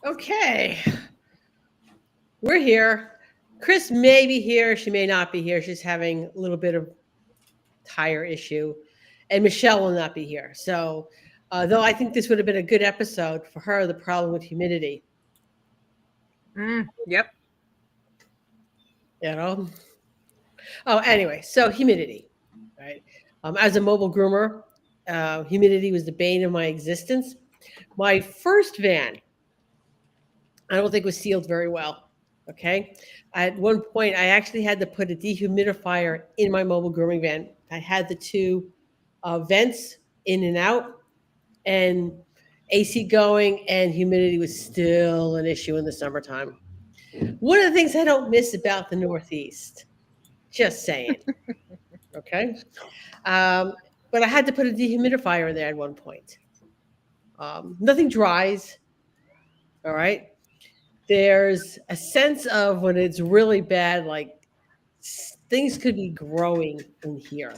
Okay, we're here. Chris may be here. She may not be here. She's having a little bit of tire issue, and Michelle will not be here. So, though I think this would have been a good episode for her, the problem with humidity. Yep. You know. Oh, anyway, so humidity, right? As a mobile groomer, humidity was the bane of my existence. My first van, I don't think was sealed very well. Okay. At one point, I actually had to put a dehumidifier in my mobile grooming van. I had the two vents in and out, and AC going, and humidity was still an issue in the summertime. One of the things I don't miss about the Northeast, just saying. Okay. Um, but I had to put a dehumidifier in there at one point. Nothing dries. All right. There's a sense of when it's really bad, like things could be growing in here.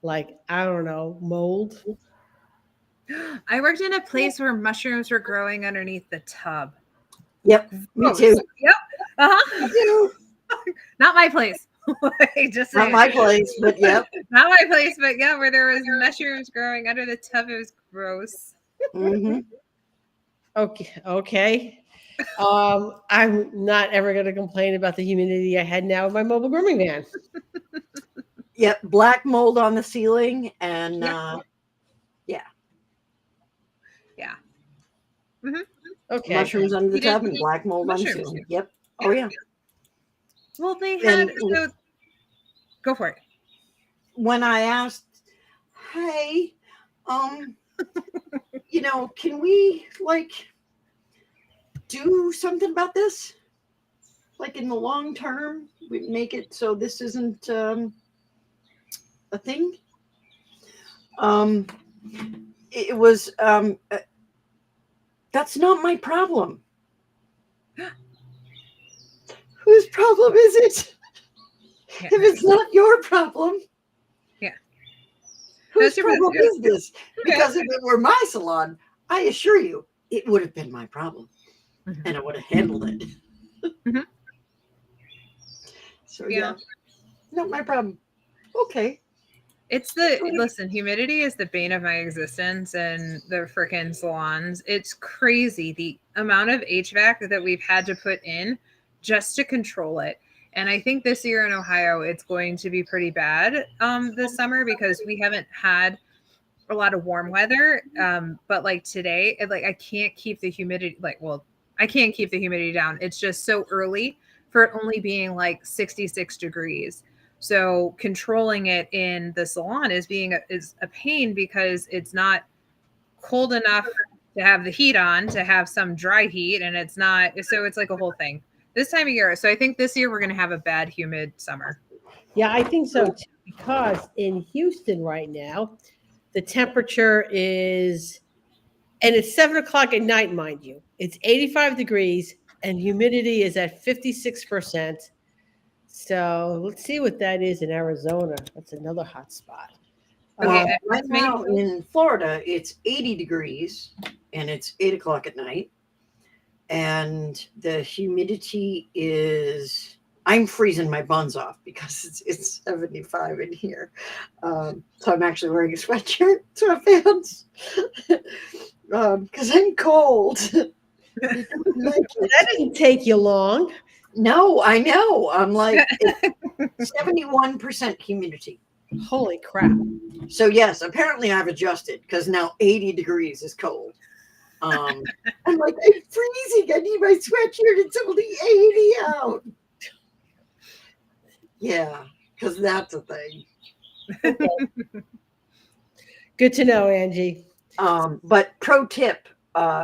Like, I don't know, mold. I worked in a place where mushrooms were growing underneath the tub. Yep, me too. Yep. Me too. Not my place. Just Not my place, but yep. Not my place, but yeah, where there was mushrooms growing under the tub. It was gross. Mm-hmm. Okay. I'm not ever going to complain about the humidity I had now in my mobile grooming van. Yep, black mold on the ceiling, and yeah. Okay. Mushrooms under the tub and black mold on the ceiling. Yep. Oh yeah. Well, they had. So, go for it. When I asked, hey, can we do something about this? Like in the long term, we make it so this isn't a thing. It was that's not my problem. Whose problem is it? Yeah. If it's not your problem, whose problem is this? Because if it were my salon, I assure you, it would have been my problem, and I would have handled it. So not my problem. Okay. Listen, humidity is the bane of my existence and the freaking salons. It's crazy the amount of HVAC that we've had to put in just to control it. And I think this year in Ohio, it's going to be pretty bad this summer because we haven't had a lot of warm weather. But like today, I can't keep the humidity, I can't keep the humidity down. It's just so early for it only being like 66 degrees. So controlling it in the salon is a pain because it's not cold enough to have the heat on, to have some dry heat, and it's not. So it's like a whole thing this time of year. So I think this year we're going to have a bad, humid summer. Yeah, I think so too. Because in Houston right now, the temperature is, and it's 7:00 at night, mind you. It's 85 degrees, and humidity is at 56%. So let's see what that is in Arizona. That's another hot spot. Okay, right now in Florida, it's 80 degrees and it's 8:00 at night. And the humidity is, I'm freezing my buns off because it's 75 in here. So I'm actually wearing a sweatpants, because I'm cold. That didn't take you long. No, I know. I'm like 71% humidity. Holy crap. So yes, apparently I've adjusted because now 80 degrees is cold. I'm like, I'm freezing. I need my sweatshirt. It's only 80 out. Yeah, because that's a thing. Okay. Good to know, Angie. But pro tip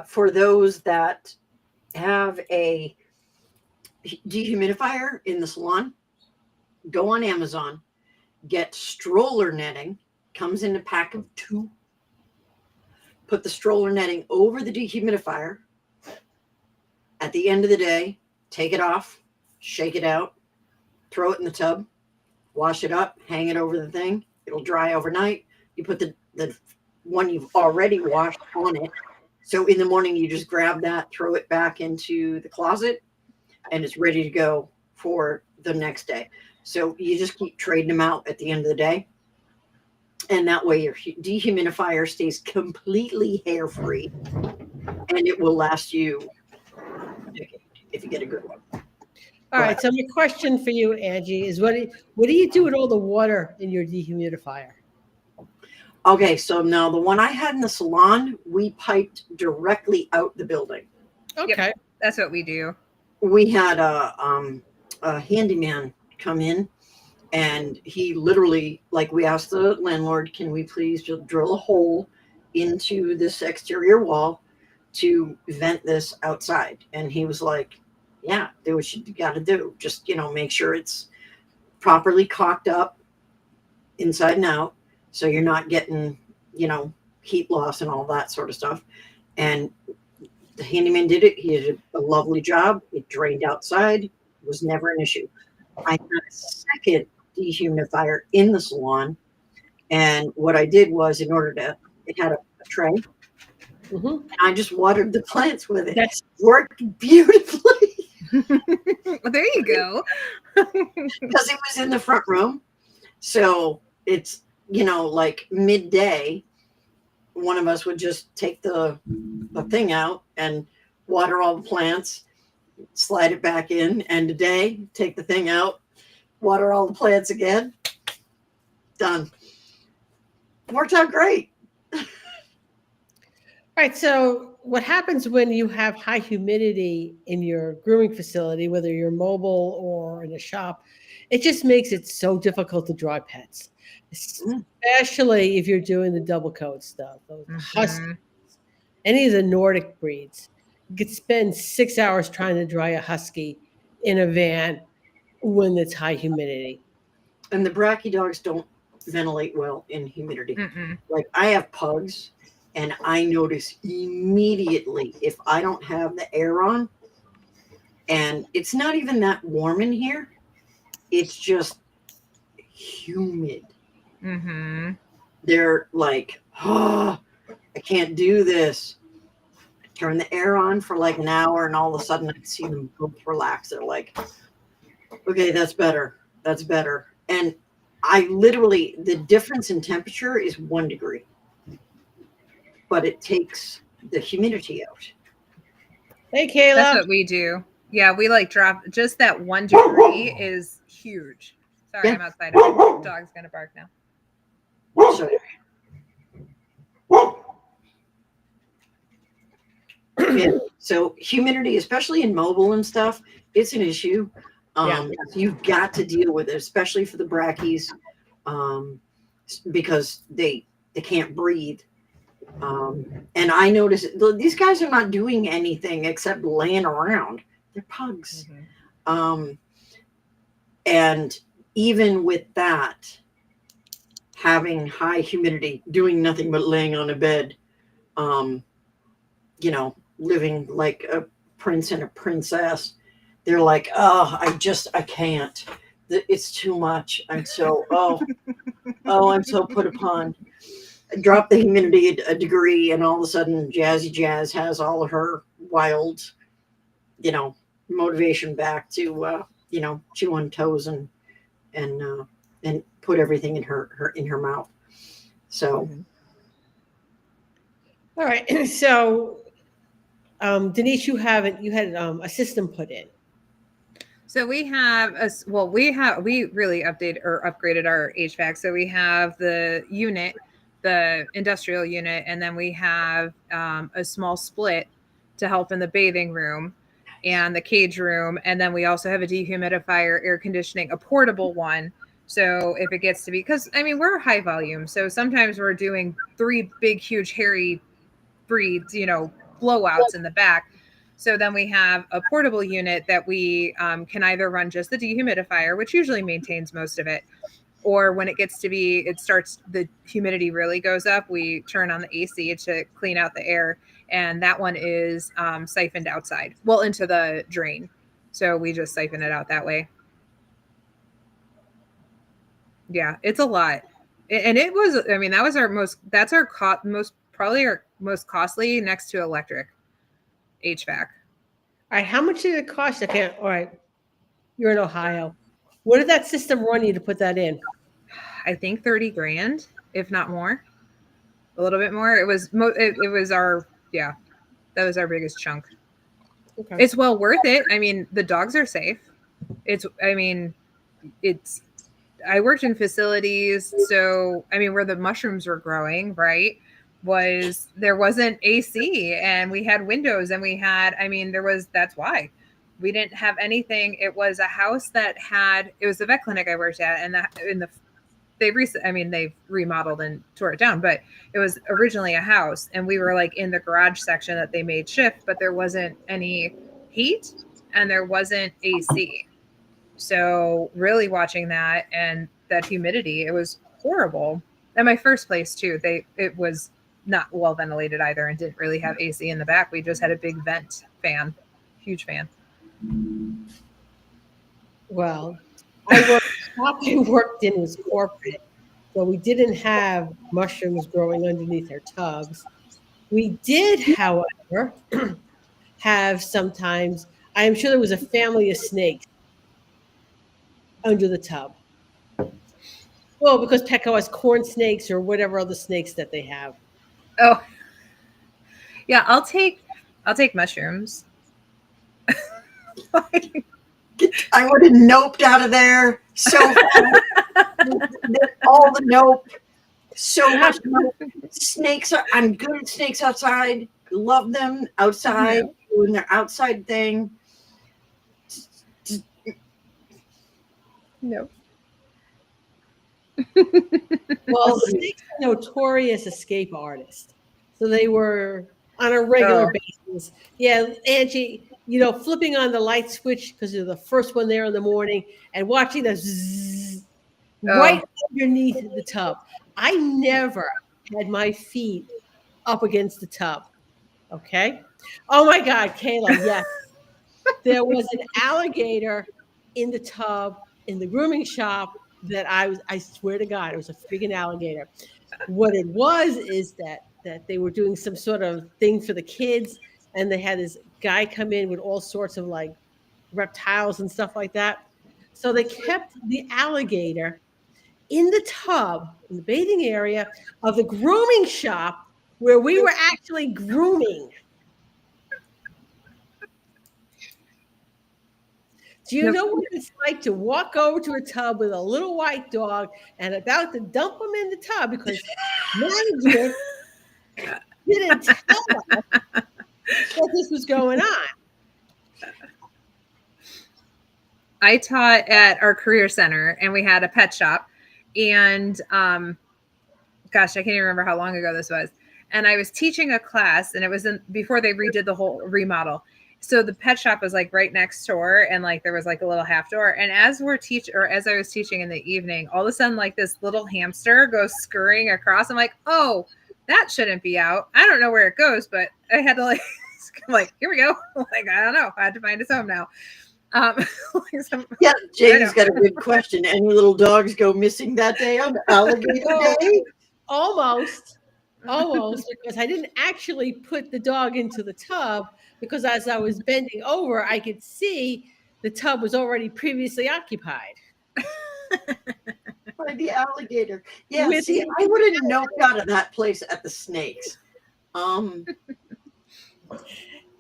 for those that have a dehumidifier in the salon, go on Amazon, get stroller netting, comes in a pack of 2. Put the stroller netting over the dehumidifier. At the end of the day, take it off, shake it out, throw it in the tub, wash it up, hang it over the thing. It'll dry overnight. You put the one you've already washed on it, So in the morning, you just grab that, throw it back into the closet, and it's ready to go for the next day. So you just keep trading them out at the end of the day. And that way your dehumidifier stays completely hair free, and it will last you a decade if you get a good one. All right. So my question for you, Angie, is what do you do with all the water in your dehumidifier? Okay, so now the one I had in the salon, we piped directly out the building. Okay. Yep, that's what we do. We had a handyman come in, and he literally, like, we asked the landlord, can we please just drill a hole into this exterior wall to vent this outside? And he was like, yeah, do what you got to do. Just, make sure it's properly caulked up inside and out, so you're not getting, heat loss and all that sort of stuff. And the handyman did it. He did a lovely job. It drained outside. It was never an issue. I had a second dehumidifier in the salon, and what I did was, it had a tray, Mm-hmm. and I just watered the plants with it. That's Worked beautifully There you go. because it was in the front room. So it's, like midday, one of us would just take the thing out and water all the plants, slide it back in, end of day, take the thing out, water all the plants again. Done. Worked out great. all right. So what happens when you have high humidity in your grooming facility, whether you're mobile or in a shop, it just makes it so difficult to dry pets, especially if you're doing the double coat stuff, those huskies, any of the Nordic breeds. You could spend 6 hours trying to dry a husky in a van when it's high humidity. And the bracky dogs don't ventilate well in humidity. Mm-mm. Like, I have pugs, and I notice immediately if I don't have the air on, and it's not even that warm in here, it's just humid. Mm-hmm. They're like, oh, I can't do this. I turn the air on for like an hour, and all of a sudden I see them both relax. They're like, okay, that's better. That's better. And the difference in temperature is 1 degree, but it takes the humidity out. Hey, Kayla. That's what we do. Yeah, we like drop just that 1 degree is huge. Sorry, Yeah. I'm outside. The dog's gonna bark now. So, yeah, so humidity, especially in mobile and stuff, it's an issue. You've got to deal with it, especially for the brackies, because they can't breathe. And I notice these guys are not doing anything except laying around. They're pugs. Mm-hmm. And even with that, having high humidity, doing nothing but laying on a bed, living like a prince and a princess, they're like, oh, I can't. It's too much. I'm so, I'm so put upon. Drop the humidity a degree, and all of a sudden Jazzy Jazz has all of her wild, motivation back to, chew on toes and put everything in her mouth. So, All right. So, Denise, you had a system put in. So we have we really upgraded our HVAC. So we have the unit, the industrial unit, and then we have a small split to help in the bathing room and the cage room, and then we also have a dehumidifier, air conditioning, a portable one. So if it gets to be, because I mean we're high volume, so sometimes we're doing 3 big, huge, hairy breeds, blowouts in the back. So then we have a portable unit that we can either run just the dehumidifier, which usually maintains most of it, or when it gets to be, the humidity really goes up, we turn on the AC to clean out the air. And that one is siphoned outside, into the drain. So we just siphon it out that way. Yeah, it's a lot. And it was, I mean, that was probably our most costly next to electric HVAC. All right, how much did it cost? I can't. All right, you're in Ohio. What did that system run you to put that in? I think 30 grand, if not more, a little bit more. It was it was our, yeah, that was our biggest chunk. Okay. It's well worth it. I mean, the dogs are safe. I mean, it's, I worked in facilities. So, I mean, where the mushrooms were growing, right, there wasn't AC and we had windows and I mean, that's why we didn't have anything. It was a house it was the vet clinic I worked at. And they've remodeled and tore it down, but it was originally a house and we were like in the garage section that they made shift, but there wasn't any heat and there wasn't AC. So really watching that and that humidity, it was horrible. And my first place too, it was not well ventilated either and didn't really have AC in the back. We just had a big vent fan, huge fan. Well, what I worked in was corporate, so we didn't have mushrooms growing underneath our tubs. We did, however, have sometimes. I am sure there was a family of snakes under the tub. Well, because Petco has corn snakes or whatever other snakes that they have. Oh, yeah, I'll take mushrooms. I would have noped out of there so fast. All the nope. So much nope. Snakes I'm good at snakes outside. Love them outside, doing their outside thing. No. Well, snakes are notorious escape artists. So they were on a regular basis. Yeah, Angie, flipping on the light switch because you're the first one there in the morning and watching the zzz right underneath the tub. I never had my feet up against the tub. Okay. Oh my God, Kayla, yes. There was an alligator in the tub in the grooming shop that I swear to God, it was a freaking alligator. What it was is that they were doing some sort of thing for the kids, and they had this guy come in with all sorts of like reptiles and stuff like that. So they kept the alligator in the tub in the bathing area of the grooming shop where we were actually grooming. Do you know what it's like to walk over to a tub with a little white dog and about to dump him in the tub because management didn't tell us that this was going on? I taught at our career center and we had a pet shop and gosh, I can't even remember how long ago this was. And I was teaching a class and it was before they redid the whole remodel. So the pet shop was like right next door and like there was like a little half door. And as I was teaching in the evening, all of a sudden like this little hamster goes scurrying across. I'm like, oh, that shouldn't be out. I don't know where it goes, but I had to like, I'm like, here we go. Like, I don't know. I had to find his home now. Yeah, James got a good question. Any little dogs go missing that day on Alligator Day? Almost, because I didn't actually put the dog into the tub because as I was bending over, I could see the tub was already previously occupied. By the alligator. Yeah, see, I would have noped out of that place at the snakes.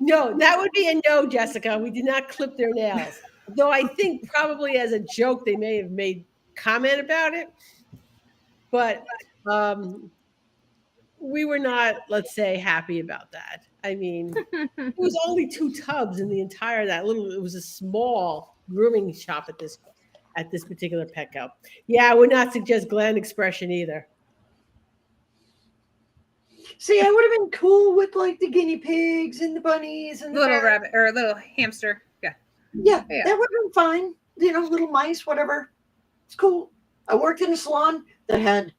No, that would be a no, Jessica. We did not clip their nails. Though I think probably as a joke they may have made comment about it. But we were not, let's say, happy about that. I mean, it was only 2 tubs in the entire it was a small grooming shop at this particular Petco. Yeah, I would not suggest gland expression either. See, I would have been cool with like the guinea pigs and the bunnies and the little rabbit or a little hamster. Yeah, that would have been fine. Little mice, whatever. It's cool. I worked in a salon that had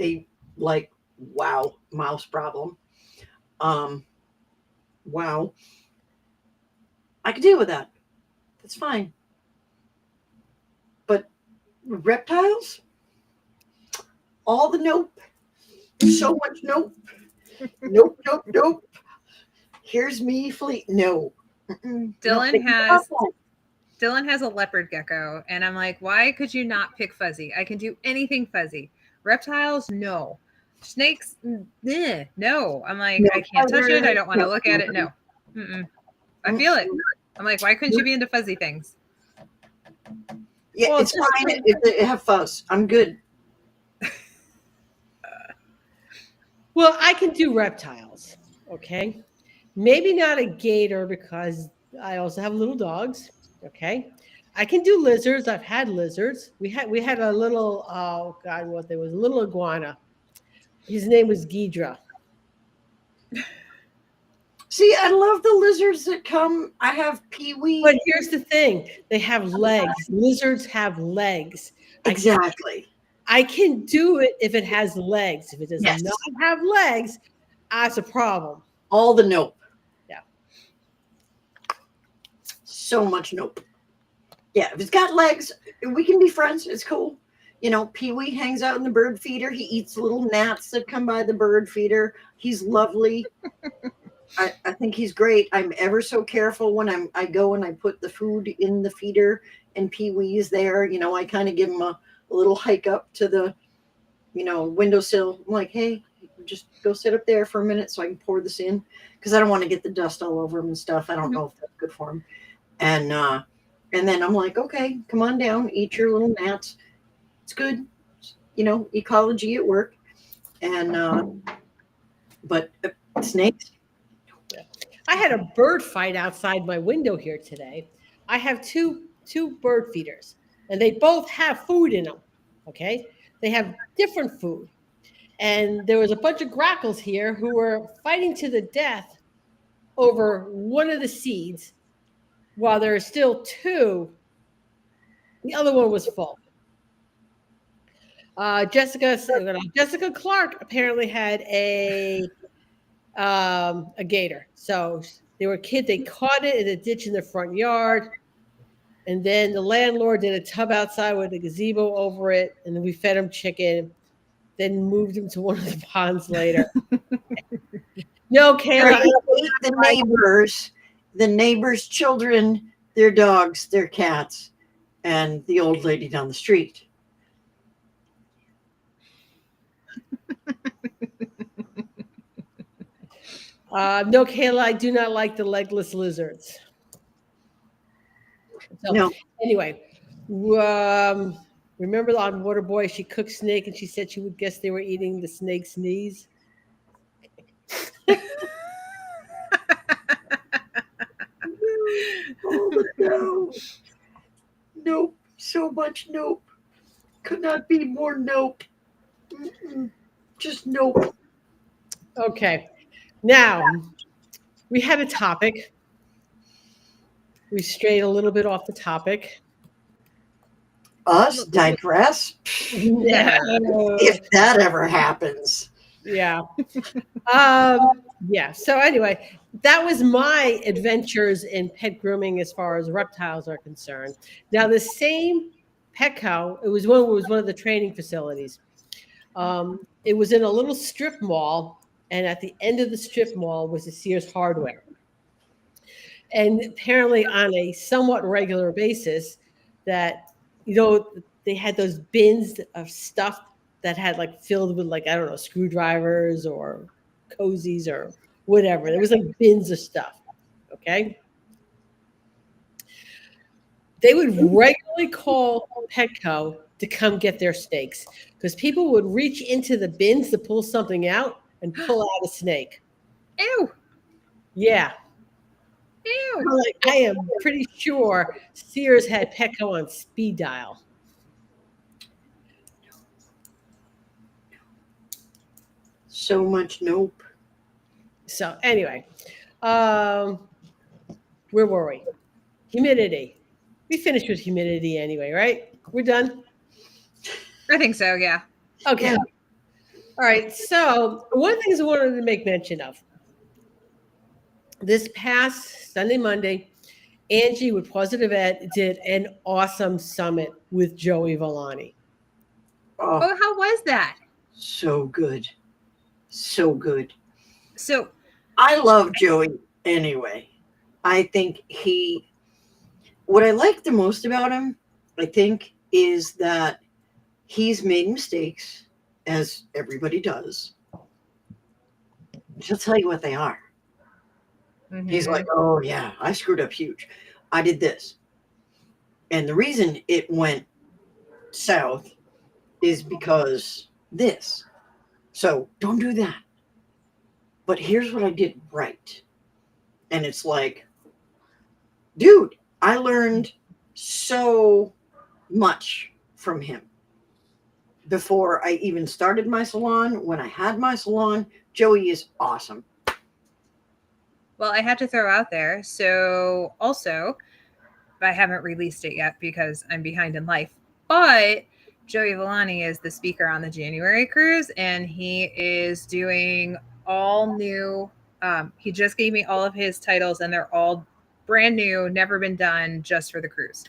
a mouse problem. Wow. I could deal with that. That's fine. But reptiles, all the nope. So much nope. Nope, nope, nope. Here's me fleet. No. Dylan has a leopard gecko, and I'm like, why could you not pick fuzzy? I can do anything fuzzy. Reptiles, no. Snakes, no. I'm like, No. I can't touch it. I don't want to look at it. No. I feel it. I'm like, why couldn't you be into fuzzy things? Yeah, Well, it's fine if they have fuzz. I'm good. Well, I can do reptiles. Okay. Maybe not a gator because I also have little dogs. Okay. I can do lizards. I've had lizards. We had a little, oh God, what there was a little iguana. His name was Ghidra. See, I love the lizards that come. I have peewee. But here's the thing: they have legs. Lizards have legs. Exactly. I can do it if it has legs. If it does Yes. not have legs, that's a problem. All the nope. Yeah. So much nope. Yeah, if it's got legs, we can be friends. It's cool. You know, Pee-wee hangs out in the bird feeder. He eats little gnats that come by the bird feeder. He's lovely. I think he's great. I'm ever so careful when I go and I put the food in the feeder and Pee-wee is there. You know, I kind of give him a little hike up to the, windowsill. I'm like, hey, just go sit up there for a minute so I can pour this in because I don't want to get the dust all over him and stuff. I don't know if that's good for him. And then I'm like, okay, come on down, eat your little gnats. It's good, ecology at work. And but snakes. I had a bird fight outside my window here today. I have two bird feeders, and they both have food in them. Okay, they have different food, and there was a bunch of grackles here who were fighting to the death over one of the seeds, while there are still two. The other one was full. Jessica Clark apparently had a gator. So they were kids. They caught it in a ditch in the front yard, and then the landlord did a tub outside with a gazebo over it, and then we fed him chicken. Then moved him to one of the ponds later. No, Kayla. The neighbors' children, their dogs, their cats, and the old lady down the street. No, Kayla, I do not like the legless lizards. So, No. Anyway, remember on Waterboy, she cooked snake and she said she would guess they were eating the snake's knees. Oh, no. Nope. So much nope. Could not be more nope. Just nope. Okay. Now, we had a topic. We strayed a little bit off the topic. Us digress? No. If that ever happens. Yeah. Yeah. So anyway, that was my adventures in pet grooming as far as reptiles are concerned. Now, the same Petco, it was one of the training facilities. It was in a little strip mall, and at the end of the strip mall was a Sears Hardware. And apparently, on a somewhat regular basis, that they had those bins of stuff that had like filled with like I don't know screwdrivers or cozies or whatever. There was like bins of stuff. Okay. They would regularly call Petco to come get their snakes because people would reach into the bins to pull something out and pull out a snake. Ew. Yeah. Ew. I am pretty sure Sears had Petco on speed dial. So much nope. So anyway, where were we? Humidity. We finished with humidity anyway, right? We're done. I think so, yeah. Okay. Yeah. All right. So one of the things I wanted to make mention of this past Sunday, Monday, Angie with Positive Ed did an awesome summit with Joey Villani. Oh, Oh, how was that? so good. So good. So I love Joey anyway. I think what I like the most about him, I think, is that he's made mistakes, as everybody does. He'll tell you what they are. He's like, mhm. oh, yeah, I screwed up huge. I did this. And the reason it went south is because this. So don't do that. But here's what I did right. And it's like, dude, I learned so much from him before I even started my salon. When I had my salon, Joey is awesome. Well, I have to throw out there. So also, I haven't released it yet because I'm behind in life. But Joey Villani is the speaker on the January cruise, and he is doing all new. He just gave me all of his titles, and they're all brand new, never been done, just for the cruise.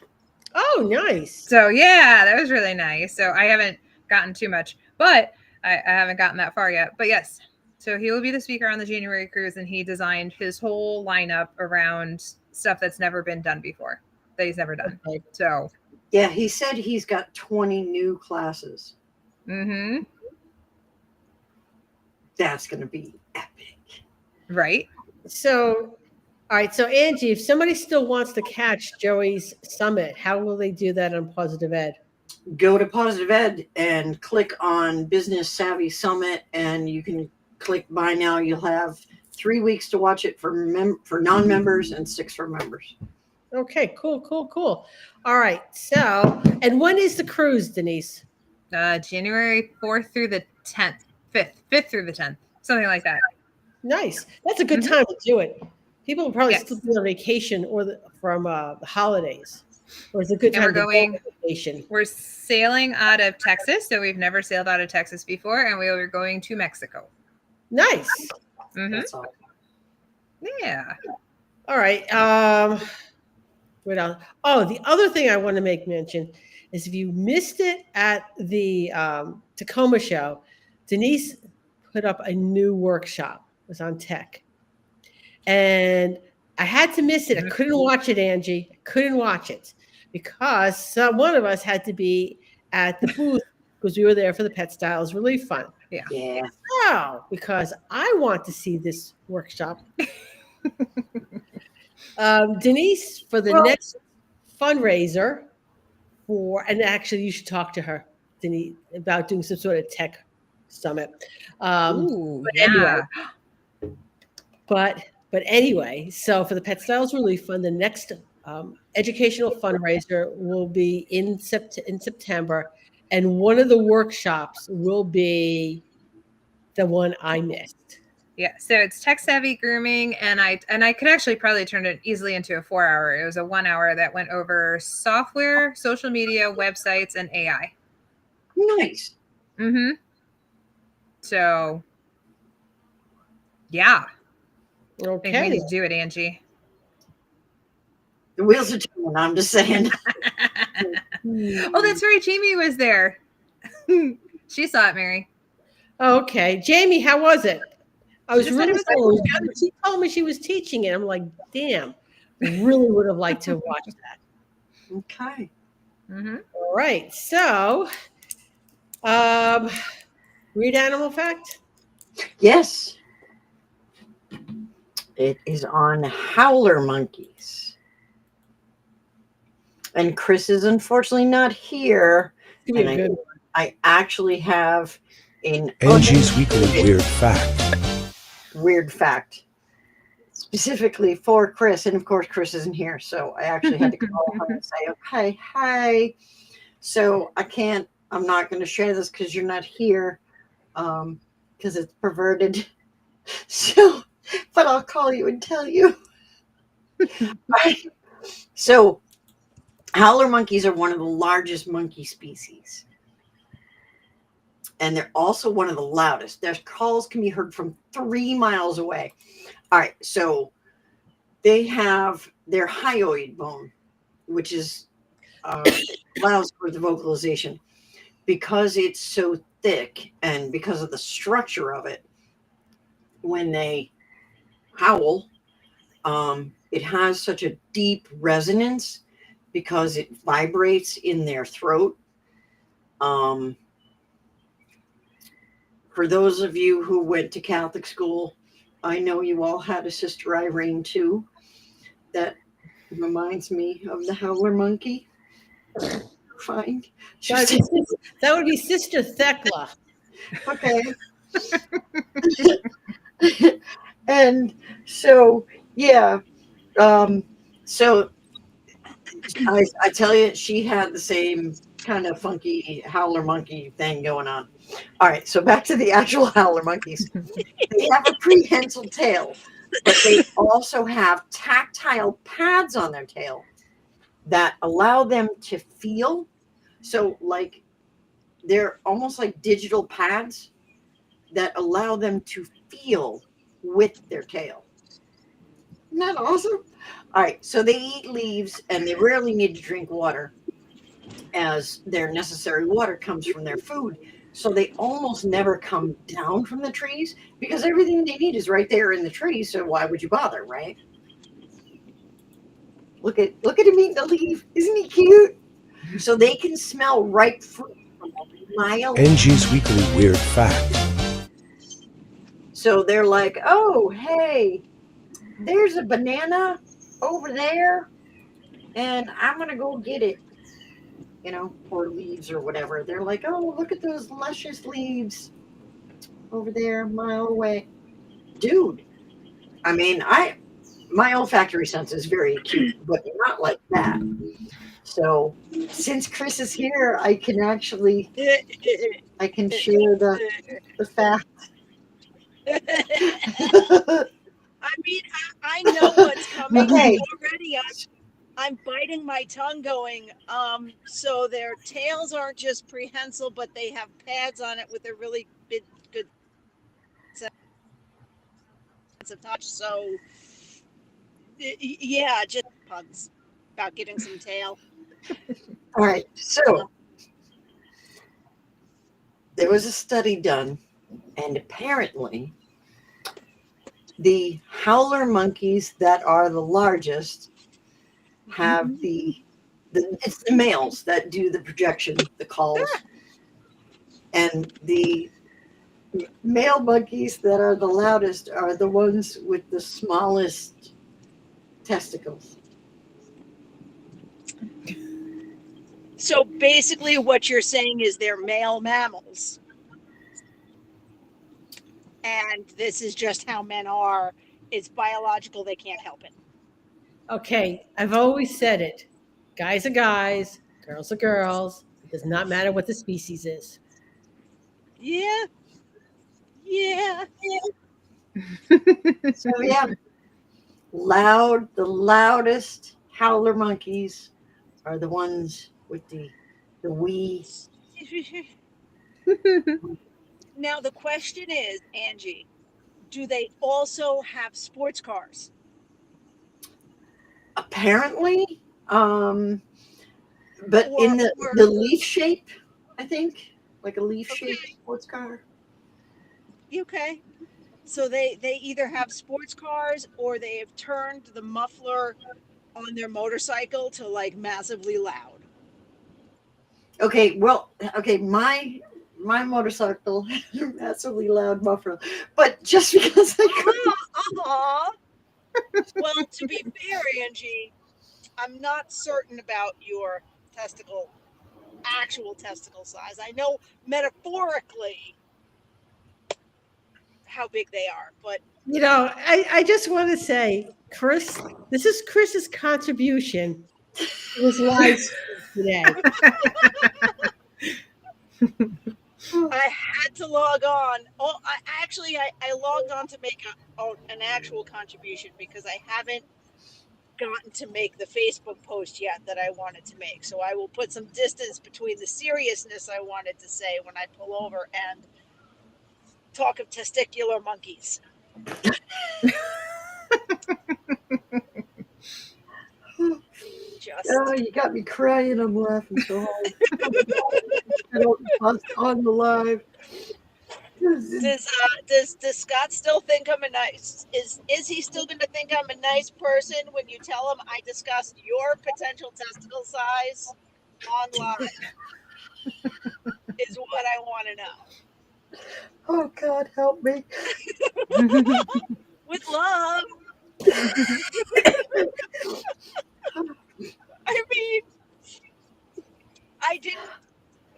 Oh, nice. So yeah, that was really nice. So I haven't gotten too much, but I haven't gotten that far yet. But yes, so he will be the speaker on the January cruise, and he designed his whole lineup around stuff that's never been done before, that he's never done. Okay. So Yeah, he said he's got 20 new classes. mm-hmm. That's going to be epic. Right. So, all right. So, Angie, if somebody still wants to catch Joey's summit, how will they do that on Positive Ed? Go to Positive Ed and click on Business Savvy Summit, and you can click buy now. You'll have 3 weeks to watch it for non-members and 6 for members. Okay, cool. All right. So, and when is the cruise, Denise? January 4th through the 10th, 5th through the 10th, something like that. Nice. That's a good Mhm. time to do it. People will probably Yes. still be on vacation or from the holidays, or it's a good And time we're to going- go on vacation. We're sailing out of Texas, so we've never sailed out of Texas before, and we are going to Mexico. Nice. Mhm. That's all. Yeah. All right. What else? Oh, the other thing I want to make mention is if you missed it at the Tacoma show, Denise put up a new workshop. It was on tech. And I had to miss it. I couldn't watch it, Angie. I couldn't watch it because one of us had to be at the booth because we were there for the Pet Styles Relief Fund. Yeah. Oh, because I want to see this workshop. Denise, for the next fundraiser and actually you should talk to her, Denise, about doing some sort of tech summit. Ooh, But yeah. anyway, so for the Pet Styles Relief Fund, the next educational fundraiser will be in September, and one of the workshops will be the one I missed. Yeah, so it's tech savvy grooming, and I could actually probably turn it easily into a 4-hour. It was a 1 hour that went over software, social media, websites, and AI. Nice. Mm-hmm. So, yeah, I think we Okay. need to do it, Angie. The wheels are turning. I'm just saying. Oh, that's right. Jamie was there. She saw it, Mary. Okay, Jamie, how was it? I was just said really it was sorry. good. She told me she was teaching it. I'm like, damn, really would have liked to watch that. Okay. Mm-hmm. All right, so read animal fact. Yes. It is on howler monkeys. And Chris is unfortunately not here. It's gonna be And a good one. I actually have an Angie's Weekly Weird Fact. weird fact specifically for Chris. And of course, Chris isn't here. So I actually had to call her and say, okay, hi. So I'm not going to share this because you're not here because it's perverted. So, but I'll call you and tell you. Right. So, howler monkeys are one of the largest monkey species. And they're also one of the loudest. Their calls can be heard from 3 miles away. All right. So, they have their hyoid bone, which is allows for the vocalization. Because it's so thick and because of the structure of it, when they howl, it has such a deep resonance because it vibrates in their throat. Um, for those of you who went to Catholic school, I know you all had a Sister Irene too. That reminds me of the howler monkey. Fine. That would be Sister Thecla. Okay. And so, yeah. So I tell you, she had the same kind of funky howler monkey thing going on. All right, so back to the actual howler monkeys. They have a prehensile tail, but they also have tactile pads on their tail that allow them to feel. So, like, they're almost like digital pads that allow them to feel with their tail. Isn't that awesome? All right, so they eat leaves and they rarely need to drink water, as their necessary water comes from their food. So they almost never come down from the trees because everything they need is right there in the trees. So why would you bother, right? Look at him eating the leaf. Isn't he cute? So they can smell ripe fruit from a mile. Angie's Weekly Weird Fact. So they're like, oh, hey, there's a banana over there, and I'm going to go get it, or leaves or whatever. They're like, oh, look at those luscious leaves over there a mile away. Dude, I mean, my olfactory sense is very acute, but not like that. So since Chris is here, I can actually, I can share the fact. I mean, I know what's coming Okay. already. I'm biting my tongue going, so their tails aren't just prehensile, but they have pads on it with a really good sense of touch. So, yeah, just puns about getting some tail. All right. So there was a study done, and apparently the howler monkeys that are the largest have it's the males that do the projection, the calls, and the male monkeys that are the loudest are the ones with the smallest testicles. So basically, what you're saying is they're male mammals. And this is just how men are. It's biological. They can't help it. Okay, I've always said it. Guys are guys, girls are girls. It does not matter what the species is. Yeah. Yeah. So yeah, the loudest howler monkeys are the ones with the wee. Now, the question is, Angie, do they also have sports cars? Apparently, but Or- in the leaf shape, I think, like a leaf shaped Okay. sports car. Okay. So they either have sports cars or they have turned the muffler on their motorcycle to like massively loud. Okay, well, okay, my motorcycle has a massively loud muffler, but just because I could, Well, to be fair, Angie, I'm not certain about your actual testicle size. I know metaphorically how big they are, but I just want to say, Chris, this is Chris's contribution to this live stream today. I had to log on. Oh, I logged on to make an actual contribution because I haven't gotten to make the Facebook post yet that I wanted to make. So I will put some distance between the seriousness I wanted to say when I pull over and talk of testicular monkeys. oh, you got me crying. I'm laughing so hard. I don't bust on the live. Does Scott still think I'm a nice? Is he still going to think I'm a nice person when you tell him I discussed your potential testicle size online? Is what I want to know. Oh God, help me. With love. I mean, I didn't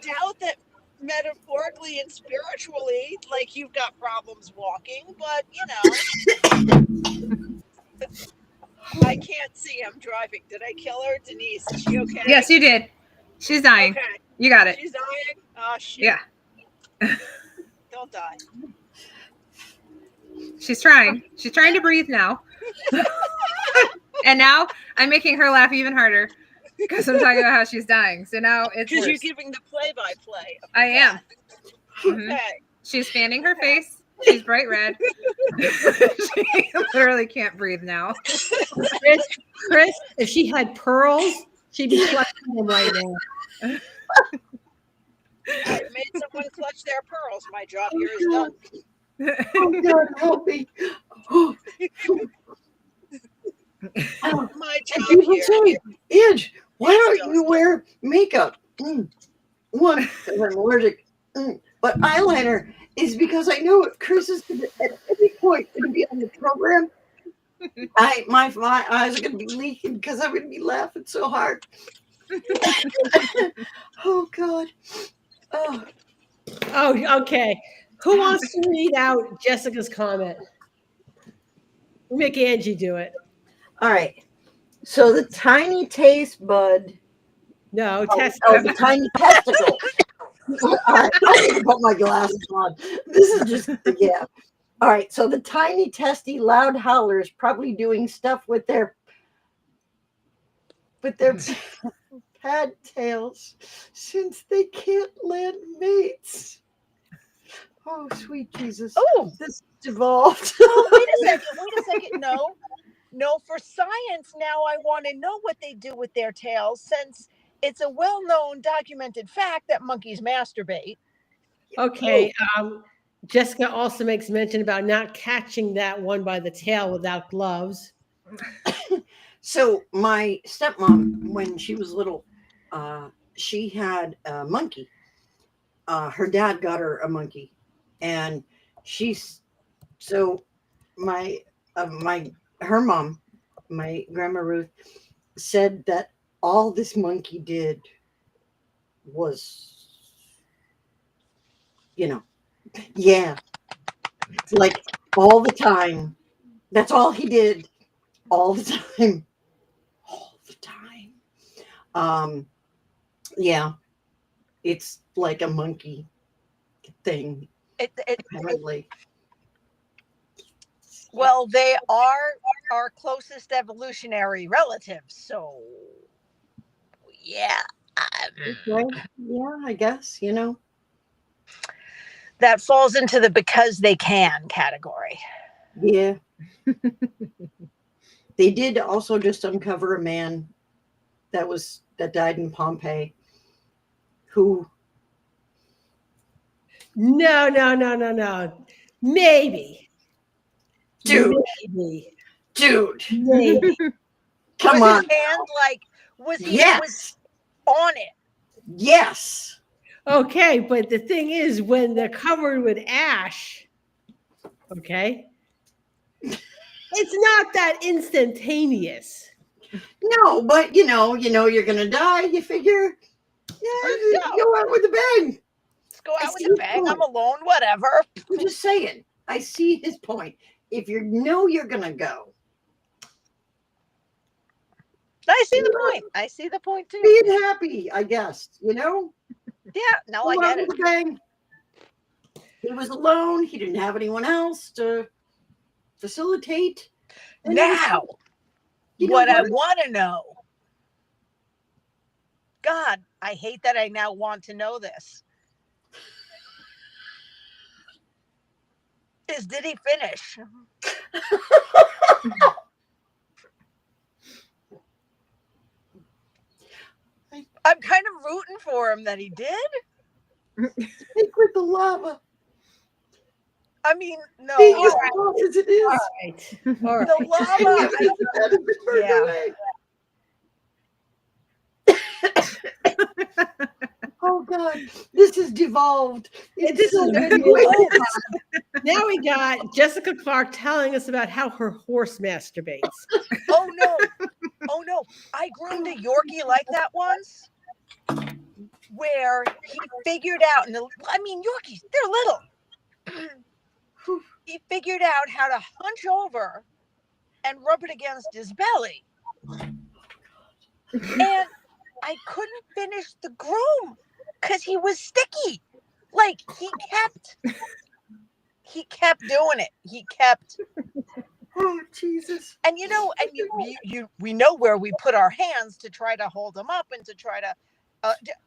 doubt that metaphorically and spiritually, like you've got problems walking, but I can't see. I'm driving. Did I kill her? Denise, is she okay? Yes, you did. She's dying. Okay. You got it. She's dying? Oh, shoot. Yeah. Don't die. She's trying. She's trying to breathe now. And now I'm making her laugh even harder because I'm talking about how she's dying. So now it's Because worse. you're giving the play-by-play. I am. Mhm. Okay. She's fanning her face. She's bright red. She literally can't breathe now. Chris, if she had pearls, she'd be clutching them right now. I've made someone clutch their pearls. My job here is done. Oh God, help me. My And job people here. say, Edge, why It's don't you wear makeup? One, because I'm allergic. But eyeliner is because I know if Chris is at any point going to be on the program, my eyes are going to be leaking because I'm going to be laughing so hard. Oh God. Oh. Oh, okay. Who wants to read out Jessica's comment? We'll make Angie do it. All right. So the tiny taste bud. No, The tiny testicle. I need to put my glasses on. This is just, yeah. All right. So the tiny, testy, loud howlers probably doing stuff with their pad tails since they can't land mates. Oh, sweet Jesus. Oh. This evolved. Oh, wait a second. No, for science now I want to know what they do with their tails since it's a well-known documented fact that monkeys masturbate. Okay. Jessica also makes mention about not catching that one by the tail without gloves. So my stepmom, when she was little, she had a monkey. Her dad got her a monkey, and her mom, my grandma Ruth, said that all this monkey did was, like all the time. That's all he did, all the time. Yeah, it's like a monkey thing. Apparently. Well, they are our closest evolutionary relatives, so yeah. Okay. Yeah, I guess, That falls into the because they can category. Yeah. They did also just uncover a man that died in Pompeii who No. Maybe. Dude. Maybe. Come was on. His hand was he Yes. on it? Yes. Okay, but the thing is, when they're covered with ash, okay, it's not that instantaneous. No, but you're gonna die. You figure, go out with a bang. Let's go out with a bang. I'm alone. Whatever. I'm just saying. I see his point. If you're gonna go, I see the point. I see the point too. Being happy, I guess. Yeah. No, I get it. Bang. He was alone. He didn't have anyone else to facilitate. Now, what I want to know. God, I hate that I now want to know this. Did he finish? I'm kind of rooting for him that he did. Stick with the lava. I mean, no. Being as small as it is. All right. All right. The llama. That has been burned Yeah. away. Oh God, this has devolved. This So is many really ways. Now we got Jessica Clark telling us about how her horse masturbates. Oh no. Oh no. I groomed a Yorkie like that once, where he figured out, I mean, Yorkies, they're little. He figured out how to hunch over and rub it against his belly. And I couldn't finish the groom because he was sticky. Like he kept doing it. He kept, Oh Jesus. and we know where we put our hands to try to hold him up and to try to,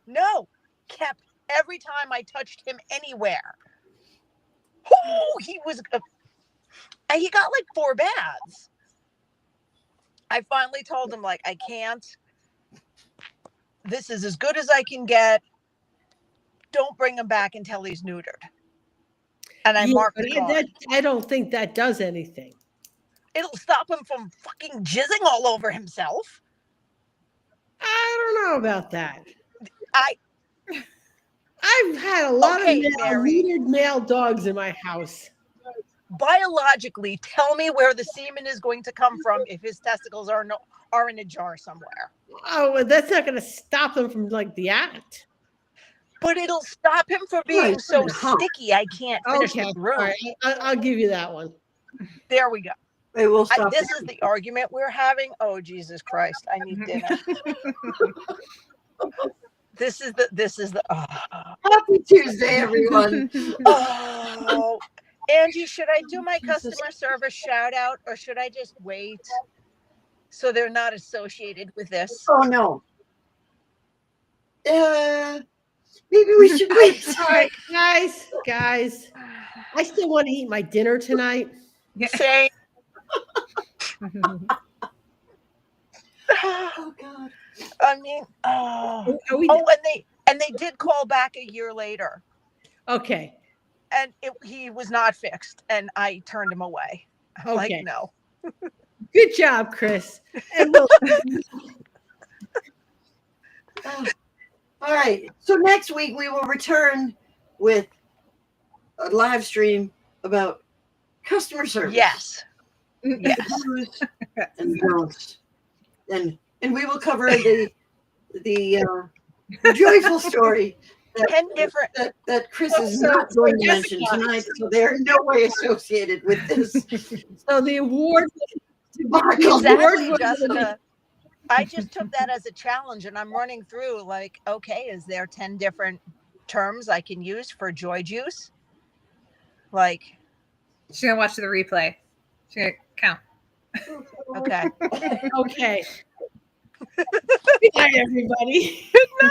no, kept every time I touched him anywhere. Oh, he got like 4 baths. I finally told him, like, I can't. This is as good as I can get. Don't bring him back until he's neutered. And I marked the card. I don't think that does anything. It'll stop him from fucking jizzing all over himself. I don't know about that. I I've had a lot Okay, of Mary. neutered male dogs in my house. biologically tell me where the semen is going to come from if his testicles are in a jar somewhere. Oh, well, that's not going to stop them from like the act. But it'll stop him from being Right, so huh. sticky I can't finish Okay, the groom. all right, I'll give you that one. There we go. It will stop. This is the argument we're having. Oh, Jesus Christ. I need dinner. This is the Happy Tuesday, everyone. oh. Angie, should I do my customer service shout out or should I just wait so they're not associated with this? Oh no. Maybe we should wait. All right, guys, I still want to eat my dinner tonight. Say, Oh God. I mean, oh, Are we, and they did call back a year later, okay. and he was not fixed, and I turned him away. I'm like, Okay. no. Good job, Chris. And we'll, All right. So next week we will return with a live stream about customer service. Yes. Yes. Do's and don'ts. And we will cover the joyful story 10 different. that Chris is not going to mention tonight, so they're in no way associated with this. so the award. debacle. Exactly, Jessica. I just took that as a challenge, and I'm running through like, okay, is there 10 different terms I can use for joy juice? Like, She's gonna watch the replay. She's gonna count. okay. Okay. Good night, everybody. Good night.